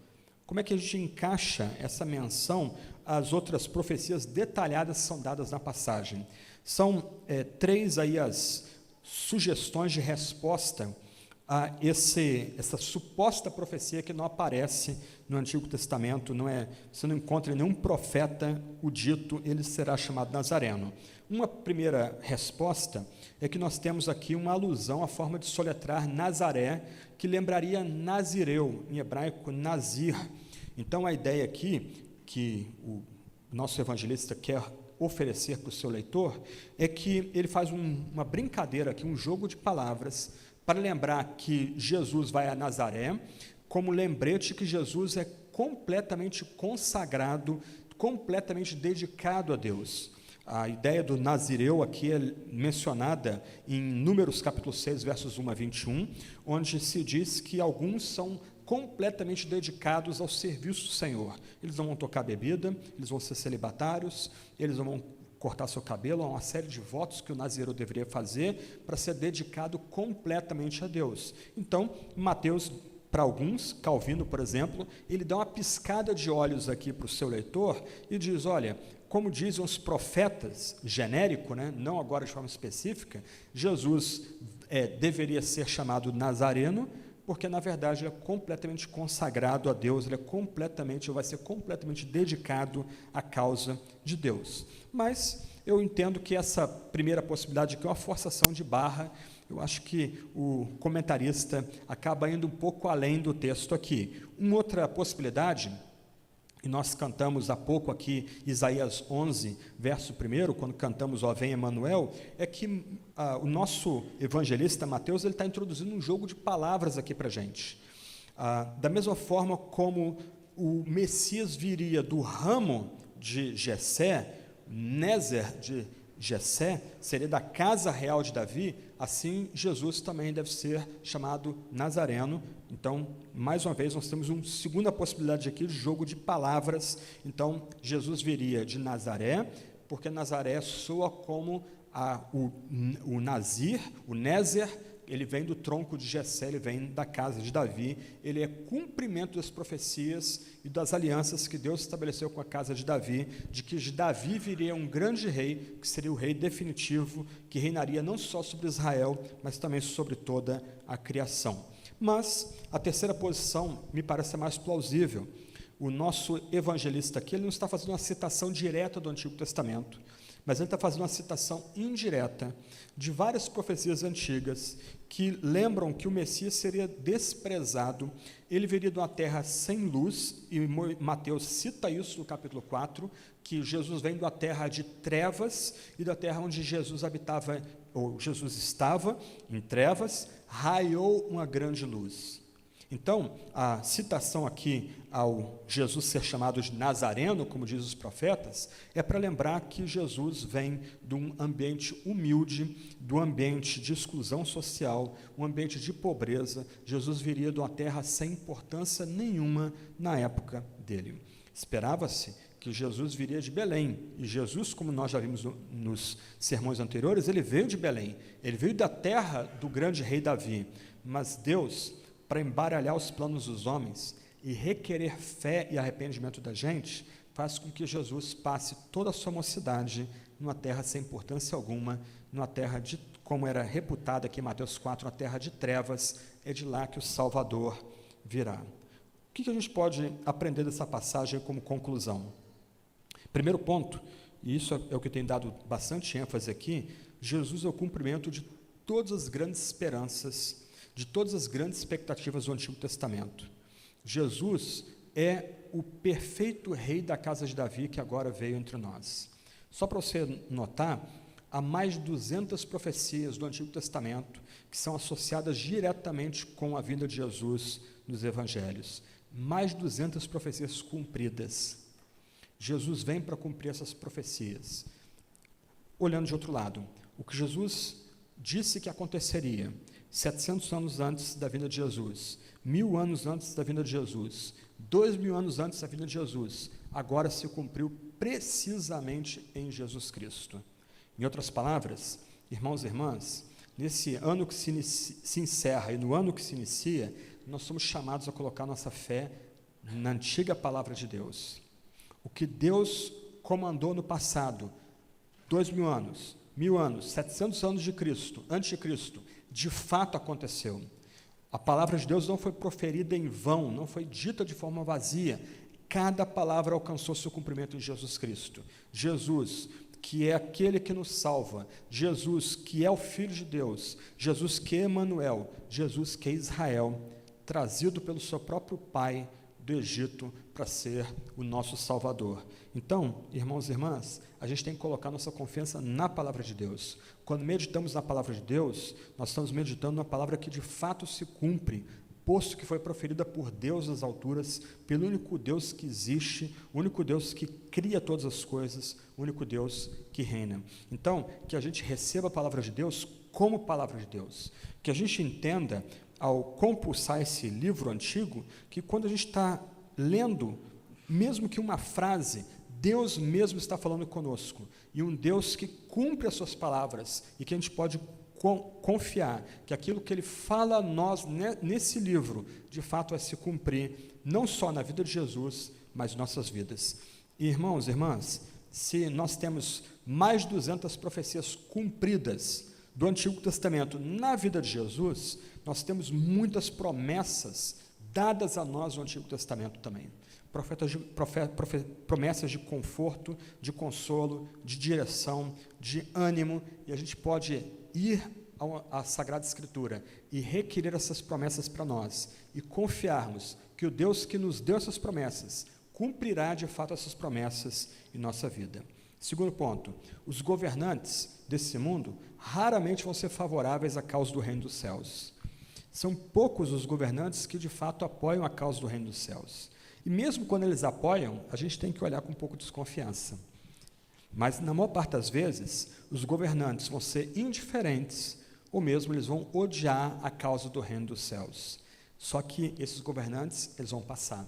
Como é que a gente encaixa essa menção às outras profecias detalhadas que são dadas na passagem? São 3 aí as sugestões de resposta a essa suposta profecia que não aparece no Antigo Testamento, você não encontra em nenhum profeta o dito, ele será chamado Nazareno. Uma primeira resposta é que nós temos aqui uma alusão à forma de soletrar Nazaré, que lembraria Nazireu, em hebraico Nazir. Então a ideia aqui, que o nosso evangelista quer oferecer para o seu leitor, é que ele faz uma brincadeira aqui, um jogo de palavras, para lembrar que Jesus vai a Nazaré, como lembrete que Jesus é completamente consagrado, completamente dedicado a Deus. A ideia do Nazireu aqui é mencionada em Números capítulo 6, versos 1 a 21, onde se diz que alguns são completamente dedicados ao serviço do Senhor. Eles não vão tocar bebida, eles vão ser celibatários, eles não vão cortar seu cabelo, há uma série de votos que o nazireu deveria fazer para ser dedicado completamente a Deus. Então, Mateus para alguns, Calvino, por exemplo, ele dá uma piscada de olhos aqui para o seu leitor e diz, olha, como dizem os profetas, genérico, né, não agora de forma específica, Jesus deveria ser chamado Nazareno, porque na verdade ele é completamente consagrado a Deus, ele vai ser completamente dedicado à causa de Deus. Mas eu entendo que essa primeira possibilidade aqui é uma forçação de barra. Eu acho que o comentarista acaba indo um pouco além do texto aqui. Uma outra possibilidade, e nós cantamos há pouco aqui Isaías 11, verso 1, quando cantamos Ó Vem Emanuel, é que o nosso evangelista Mateus está introduzindo um jogo de palavras aqui para a gente. Da mesma forma como o Messias viria do ramo de Jessé, Nézer de Jessé, seria da casa real de Davi, assim Jesus também deve ser chamado Nazareno. Então, mais uma vez, nós temos uma segunda possibilidade aqui de jogo de palavras. Então, Jesus viria de Nazaré, porque Nazaré soa como o Nazir, o Nézer, ele vem do tronco de Jessé, ele vem da casa de Davi, ele é cumprimento das profecias e das alianças que Deus estabeleceu com a casa de Davi, de que de Davi viria um grande rei, que seria o rei definitivo, que reinaria não só sobre Israel, mas também sobre toda a criação. Mas a terceira posição me parece mais plausível. O nosso evangelista aqui, ele não está fazendo uma citação direta do Antigo Testamento, mas ele está fazendo uma citação indireta de várias profecias antigas que lembram que o Messias seria desprezado, ele viria de uma terra sem luz, e Mateus cita isso no capítulo 4, que Jesus vem de uma terra de trevas, e da terra onde Jesus habitava, ou Jesus estava, em trevas, raiou uma grande luz. Então, a citação aqui ao Jesus ser chamado de Nazareno, como diz os profetas, é para lembrar que Jesus vem de um ambiente humilde, do ambiente de exclusão social, um ambiente de pobreza. Jesus viria de uma terra sem importância nenhuma na época dele. Esperava-se que Jesus viria de Belém, e Jesus, como nós já vimos nos sermões anteriores, ele veio de Belém, ele veio da terra do grande rei Davi, mas Deus, para embaralhar os planos dos homens e requerer fé e arrependimento da gente, faz com que Jesus passe toda a sua mocidade numa terra sem importância alguma, numa terra de, como era reputada aqui em Mateus 4, uma terra de trevas. É de lá que o Salvador virá. O que a gente pode aprender dessa passagem como conclusão? Primeiro ponto, e isso é o que tem dado bastante ênfase aqui, Jesus é o cumprimento de todas as grandes esperanças, de todas as grandes expectativas do Antigo Testamento. Jesus é o perfeito rei da casa de Davi que agora veio entre nós. Só para você notar, há mais de 200 profecias do Antigo Testamento que são associadas diretamente com a vinda de Jesus nos Evangelhos. Mais de 200 profecias cumpridas. Jesus vem para cumprir essas profecias. Olhando de outro lado, o que Jesus disse que aconteceria 700 anos antes da vinda de Jesus, 1000 anos antes da vinda de Jesus, 2000 anos antes da vinda de Jesus, agora se cumpriu precisamente em Jesus Cristo. Em outras palavras, irmãos e irmãs, nesse ano que se encerra e no ano que se inicia, nós somos chamados a colocar nossa fé na antiga palavra de Deus. O que Deus comandou no passado, 2000 anos, 1000 anos, 700 anos de Cristo, antes de Cristo, de fato aconteceu. A palavra de Deus não foi proferida em vão, não foi dita de forma vazia. Cada palavra alcançou seu cumprimento em Jesus Cristo. Jesus, que é aquele que nos salva, Jesus, que é o Filho de Deus, Jesus, que é Emanuel, Jesus, que é Israel, trazido pelo seu próprio Pai do Egito para ser o nosso Salvador. Então, irmãos e irmãs, a gente tem que colocar nossa confiança na palavra de Deus. Quando meditamos na palavra de Deus, nós estamos meditando na palavra que de fato se cumpre, posto que foi proferida por Deus nas alturas, pelo único Deus que existe, o único Deus que cria todas as coisas, o único Deus que reina. Então, que a gente receba a palavra de Deus como palavra de Deus, que a gente entenda, ao compulsar esse livro antigo, que quando a gente está lendo, mesmo que uma frase, Deus mesmo está falando conosco, e um Deus que cumpre as suas palavras, e que a gente pode confiar que aquilo que ele fala a nós nesse livro, de fato vai se cumprir, não só na vida de Jesus, mas em nossas vidas. E, irmãos e irmãs, se nós temos mais de 200 profecias cumpridas do Antigo Testamento na vida de Jesus, nós temos muitas promessas dadas a nós no Antigo Testamento também. Promessas de conforto, de consolo, de direção, de ânimo, e a gente pode ir à Sagrada Escritura e requerer essas promessas para nós, e confiarmos que o Deus que nos deu essas promessas cumprirá de fato essas promessas em nossa vida. Segundo ponto, os governantes desse mundo raramente vão ser favoráveis à causa do reino dos céus. São poucos os governantes que de fato apoiam a causa do reino dos céus. E mesmo quando eles apoiam, a gente tem que olhar com um pouco de desconfiança. Mas, na maior parte das vezes, os governantes vão ser indiferentes, ou mesmo eles vão odiar a causa do reino dos céus. Só que esses governantes, eles vão passar.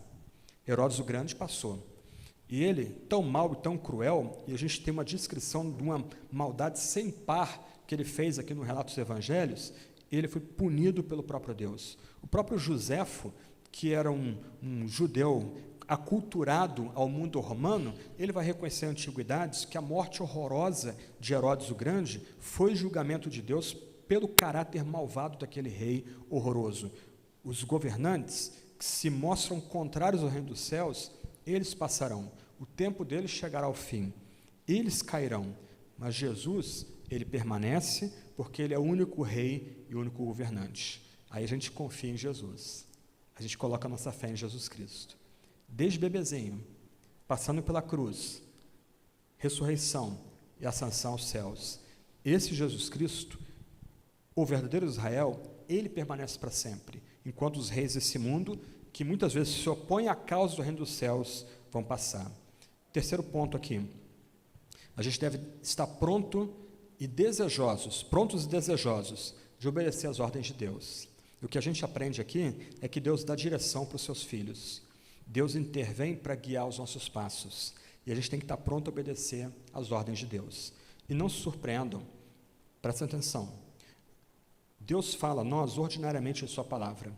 Herodes o Grande passou. E ele, tão mau e tão cruel, e a gente tem uma descrição de uma maldade sem par que ele fez aqui no relato dos evangelhos, ele foi punido pelo próprio Deus. O próprio Joséfo, que era um judeu aculturado ao mundo romano, ele vai reconhecer em antiguidades que a morte horrorosa de Herodes o Grande foi julgamento de Deus pelo caráter malvado daquele rei horroroso. Os governantes que se mostram contrários ao reino dos céus, eles passarão, o tempo deles chegará ao fim, eles cairão, mas Jesus, ele permanece, porque ele é o único rei e o único governante. Aí a gente confia em Jesus, a gente coloca a nossa fé em Jesus Cristo, desde bebezinho, passando pela cruz, ressurreição e ascensão aos céus. Esse Jesus Cristo, o verdadeiro Israel, ele permanece para sempre, enquanto os reis desse mundo, que muitas vezes se opõem à causa do reino dos céus, vão passar. Terceiro ponto aqui, a gente deve estar prontos e desejosos de obedecer às ordens de Deus. E o que a gente aprende aqui é que Deus dá direção para os seus filhos. Deus intervém para guiar os nossos passos. E a gente tem que estar pronto a obedecer às ordens de Deus. E não se surpreendam, prestem atenção. Deus fala a nós ordinariamente em sua palavra,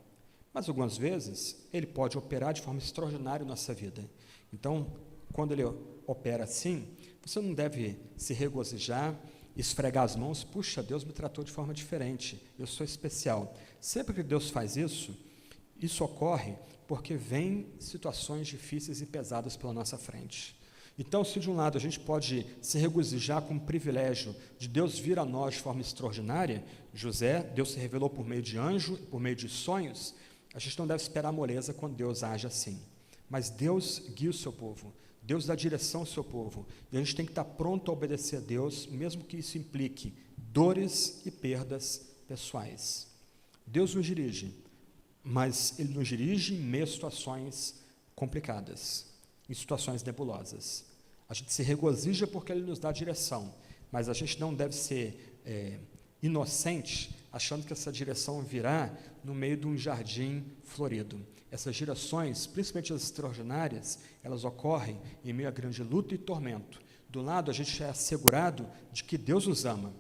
mas algumas vezes ele pode operar de forma extraordinária em nossa vida. Então, quando ele opera assim, você não deve se regozijar, esfregar as mãos, puxa, Deus me tratou de forma diferente, eu sou especial. Sempre que Deus faz isso, isso ocorre porque vem situações difíceis e pesadas pela nossa frente. Então, se de um lado a gente pode se regozijar com o privilégio de Deus vir a nós de forma extraordinária, José, Deus se revelou por meio de anjo, por meio de sonhos, a gente não deve esperar moleza quando Deus age assim. Mas Deus guia o seu povo, Deus dá direção ao seu povo, e a gente tem que estar pronto a obedecer a Deus, mesmo que isso implique dores e perdas pessoais. Deus nos dirige, mas Ele nos dirige em meio a situações complicadas, em situações nebulosas. A gente se regozija porque Ele nos dá direção, mas a gente não deve ser inocente, achando que essa direção virá no meio de um jardim florido. Essas direções, principalmente as extraordinárias, elas ocorrem em meio a grande luta e tormento. Do lado, a gente é assegurado de que Deus nos ama.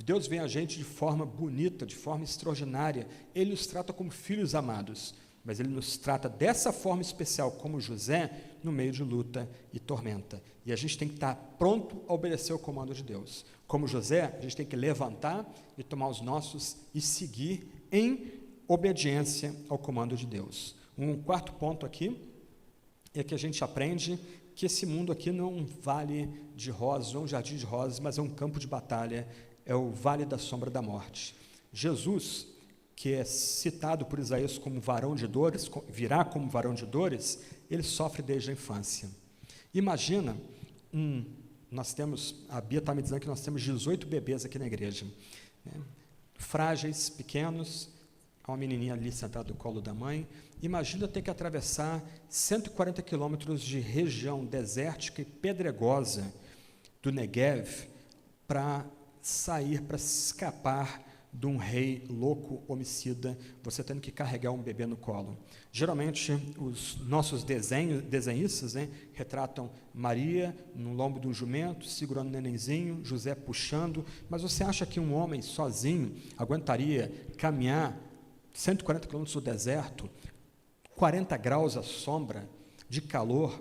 Deus vem a gente de forma bonita, de forma extraordinária. Ele nos trata como filhos amados, mas Ele nos trata dessa forma especial, como José, no meio de luta e tormenta. E a gente tem que estar pronto a obedecer ao comando de Deus. Como José, a gente tem que levantar e tomar os nossos e seguir em obediência ao comando de Deus. Um quarto ponto aqui é que a gente aprende que esse mundo aqui não é um vale de rosas, não é um jardim de rosas, mas é um campo de batalha, é o vale da sombra da morte. Jesus, que é citado por Isaías como varão de dores, virá como varão de dores, ele sofre desde a infância. Imagina, a Bia está me dizendo que nós temos 18 bebês aqui na igreja, né? Frágeis, pequenos, há uma menininha ali sentada no colo da mãe. Imagina ter que atravessar 140 quilômetros de região desértica e pedregosa do Negev para sair, para escapar de um rei louco, homicida, você tendo que carregar um bebê no colo. Geralmente, os nossos desenhistas, né, retratam Maria no lombo de um jumento, segurando o nenenzinho, José puxando, mas você acha que um homem sozinho aguentaria caminhar 140 quilômetros do deserto, 40 graus à sombra, de calor,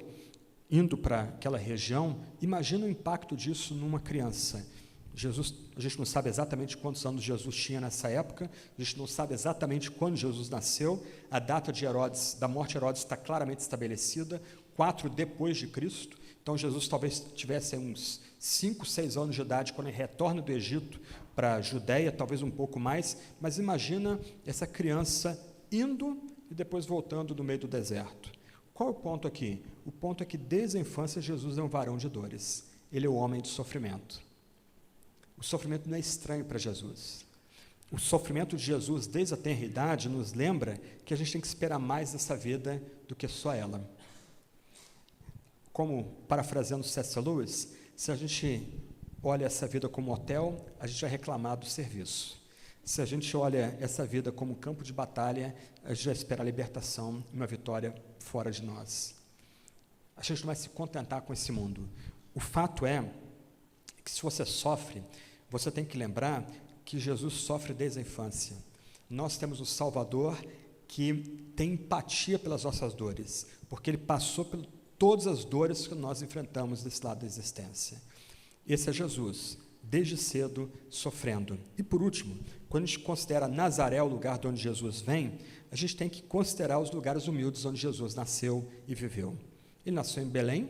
indo para aquela região? Imagina o impacto disso numa criança. Jesus, a gente não sabe exatamente quantos anos Jesus tinha nessa época, a gente não sabe exatamente quando Jesus nasceu, a data de Herodes, da morte de Herodes está claramente estabelecida, 4 depois de Cristo, então Jesus talvez tivesse uns 5, 6 anos de idade quando ele retorna do Egito para a Judéia, talvez um pouco mais, mas imagina essa criança indo e depois voltando no meio do deserto. Qual é o ponto aqui? O ponto é que desde a infância Jesus é um varão de dores, ele é o homem de sofrimento. O sofrimento não é estranho para Jesus. O sofrimento de Jesus, desde a tenra-idade, nos lembra que a gente tem que esperar mais dessa vida do que só ela. Como, parafraseando C.S. Lewis, se a gente olha essa vida como hotel, a gente vai reclamar do serviço. Se a gente olha essa vida como campo de batalha, a gente vai esperar a libertação e uma vitória fora de nós. A gente não vai se contentar com esse mundo. O fato é que se você sofre, você tem que lembrar que Jesus sofre desde a infância. Nós temos o Salvador que tem empatia pelas nossas dores, porque ele passou por todas as dores que nós enfrentamos desse lado da existência. Esse é Jesus, desde cedo sofrendo. E por último, quando a gente considera Nazaré o lugar de onde Jesus vem, a gente tem que considerar os lugares humildes onde Jesus nasceu e viveu. Ele nasceu em Belém,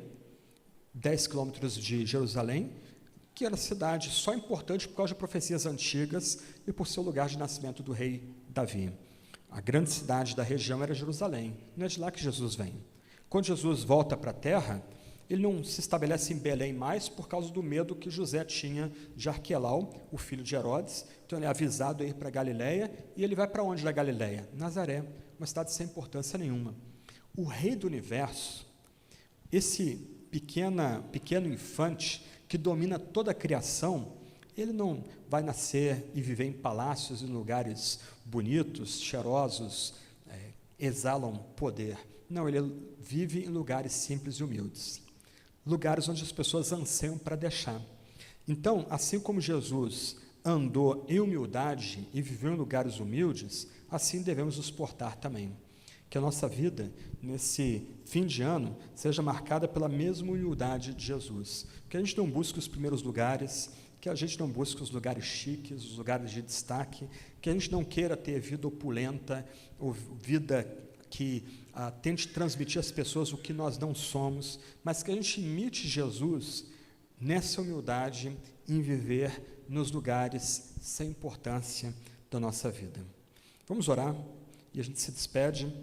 10 quilômetros de Jerusalém, que era cidade só importante por causa de profecias antigas e por ser o lugar de nascimento do rei Davi. A grande cidade da região era Jerusalém, não é de lá que Jesus vem. Quando Jesus volta para a terra, ele não se estabelece em Belém mais por causa do medo que José tinha de Arquelau, o filho de Herodes, então ele é avisado a ir para Galiléia, e ele vai para onde da Galiléia? Nazaré, uma cidade sem importância nenhuma. O rei do universo, esse pequeno infante, que domina toda a criação, ele não vai nascer e viver em palácios e lugares bonitos, cheirosos, exalam poder. Não, ele vive em lugares simples e humildes, lugares onde as pessoas anseiam para deixar. Então, assim como Jesus andou em humildade e viveu em lugares humildes, assim devemos nos portar também. Que a nossa vida, nesse fim de ano, seja marcada pela mesma humildade de Jesus. Que a gente não busque os primeiros lugares, que a gente não busque os lugares chiques, os lugares de destaque, que a gente não queira ter vida opulenta, ou vida que tente transmitir às pessoas o que nós não somos, mas que a gente imite Jesus nessa humildade em viver nos lugares sem importância da nossa vida. Vamos orar e a gente se despede.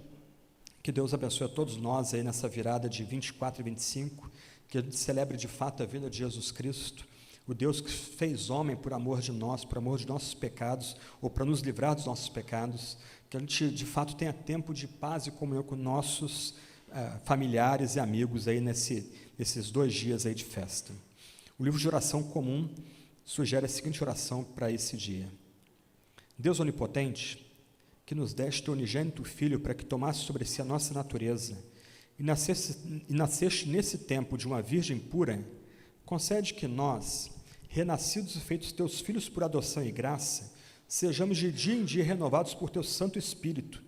Que Deus abençoe a todos nós aí nessa virada de 24 e 25, que a gente celebre de fato a vida de Jesus Cristo, o Deus que fez homem por amor de nós, por amor de nossos pecados, ou para nos livrar dos nossos pecados, que a gente de fato tenha tempo de paz e comunhão com nossos familiares e amigos aí nesses 2 dias aí de festa. O livro de oração comum sugere a seguinte oração para esse dia: Deus onipotente, que nos deste o unigênito Filho para que tomasse sobre si a nossa natureza e nasceste nesse tempo de uma virgem pura, concede que nós, renascidos e feitos teus filhos por adoção e graça, sejamos de dia em dia renovados por teu Santo Espírito,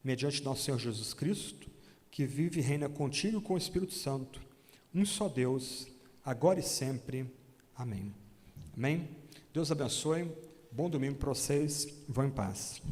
mediante nosso Senhor Jesus Cristo, que vive e reina contigo com o Espírito Santo, um só Deus, agora e sempre. Amém. Amém? Deus abençoe. Bom domingo para vocês. Vão em paz.